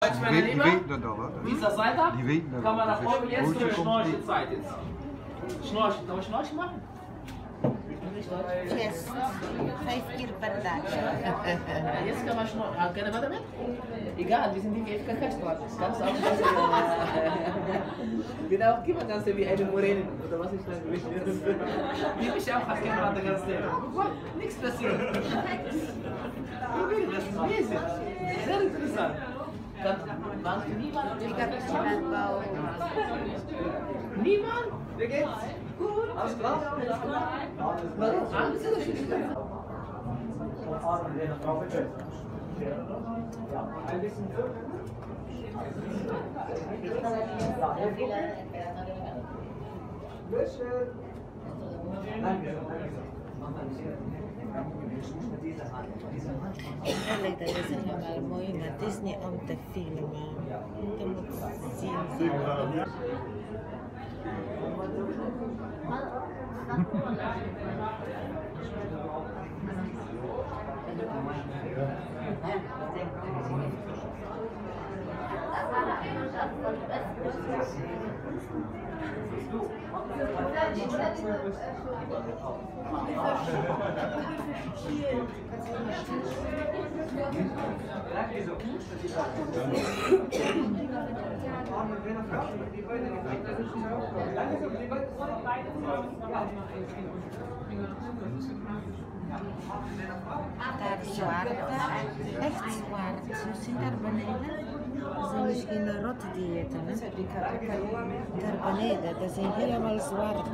Die weten dat al, hè? Dieser Seite? Die weten dat Kann man nach al. oben jetzt für Schnorchelzeit jetzt. Schnorcheln, kann man Schnorcheln machen? Yes, 5 keer per dag. Jetzt kann man schnorcheln. Können wir damit? Egal, wir sind nicht FKK-Sport. Das kannst du auch genau, gib mal ganz wie eine Moräne. Oder was ist das? Die mich auch fast gerne ganz nichts passiert. Das ist riesig. Sehr interessant. Warst du niemand? Ik heb het landbouw. Niemand? Wie geht's? Gut. Alles klar? Warum? Alles ist schön. Ein bisschen so. Eigenlijk, dat is helemaal mooi, maar het is niet om te filmen. Je moet zien. Daar zwart, echt zwart. Je ziet daar beneden, dat zijn misschien rotdiëten. Daar beneden, dat zijn helemaal zwarte.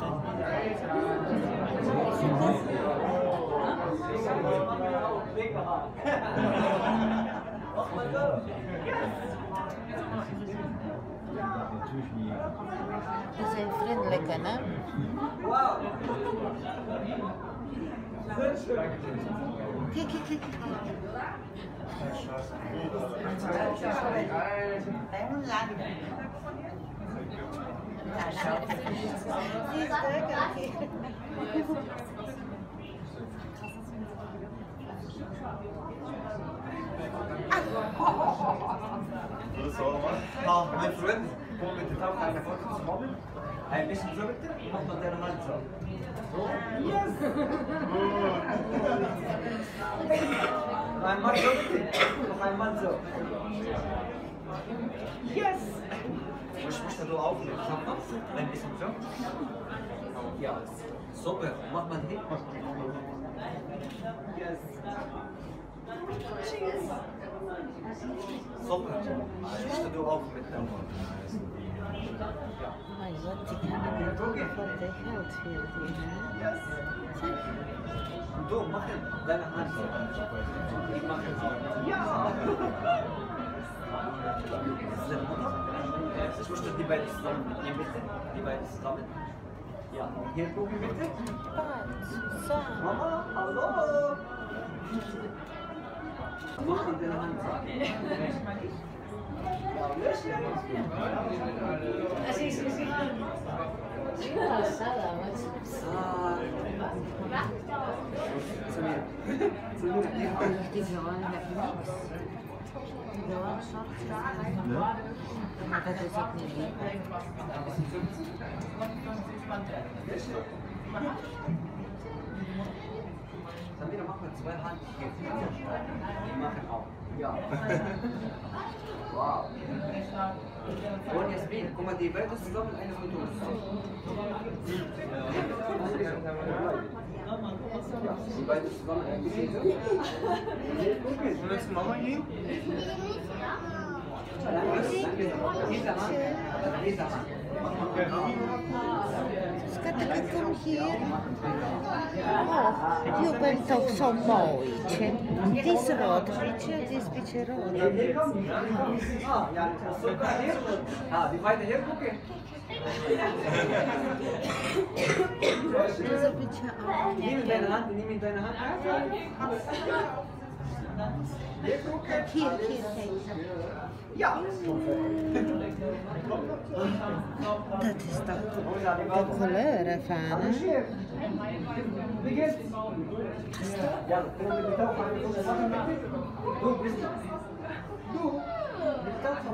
Dat zijn vriendelijke, hè? Kijk, kijk, kijk, kijk. Mein Freund kommt mit der Tauch eine Folge zu Mobbeln. Ein bisschen so bitte, macht noch deine Hand so. Yes! Einmal so bitte, noch einmal so. Yes! Ich muss da so aufnehmen. Ein bisschen so. Ja, super. Mach mal hin. Yes. Cheers. Super. Ich muss da so aufnehmen. Mein Gott, die kann mir von der Geld verdienen. Yes. Du, mach deine Hand so. Ich mache so. Ja! Ich möchte die beiden zusammen mitnehmen, bitte. Die beiden zusammen. Ja, hier gucken bitte. Mama, hallo! Mach mal deine Hand so. Die vrouwen hebben niks. Vrouwen soort. Maar dat is ook niet lief. Samira, mach mal 2 Handgriffen. Die machen auch. Ja. Wow. Und Jasmin, guck mal, die beiden zusammen, eines mit uns. Die beiden zusammen, ein bisschen so. Wollen wir zu Mama gehen? Schatje, kom hier. Oh, je bent toch zo mooi. Die is rood, die is een beetje rood. Ja, so kann hier. Ah, die beiden hier gucken. Dat is een beetje Nimm deine Hand, nimm in deine Hand. Hier gucken. Hier, kijk. Ja. Dat is toch de kleur ervan, hè? Wie geht's? Ja, können wir die Taufe Du, bist du? Du? Mit Taufe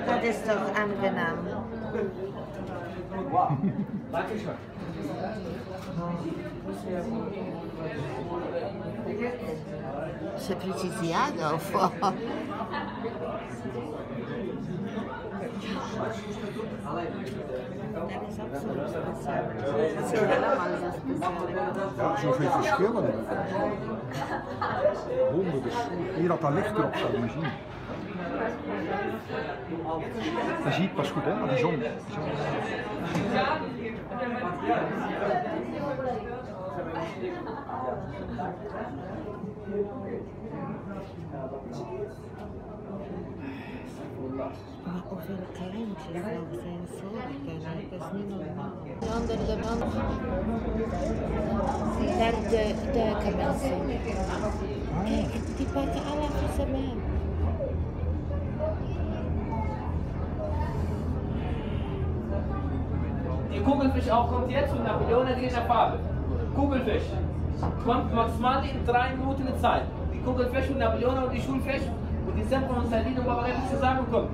Das ist doch angenehm. Danke schön. Się precizjadą. Ja, zoveel verschillen. Honderden. Hier had dat licht erop zo'n machine. Je ziet pas goed hè, aan de zon. Maar hoeveel kleintjes nog zijn soorten, dat is niet normaal. Onder de man, daar de mensen. Kijk, die pakken alle vissen mee. Die Kugelfisch auch kommt jetzt und Napoleon hat in der Farbe. Kugelfisch. Kommt maximal in 3 Minuten Zeit. Die Kugelfisch und Napoleon und die Schulfisch und die Semper und Sardinen und Barbarella zusammenkommen.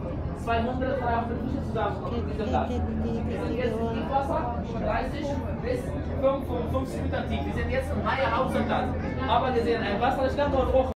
200, 300 Fische zusammenkommen. Die sind das. Wir sind jetzt im Tiefwasser, 30 bis 55 Meter tief. Wir sind jetzt im Haie Hauptstadt. Aber wir sehen ein Wasserstand und hoch.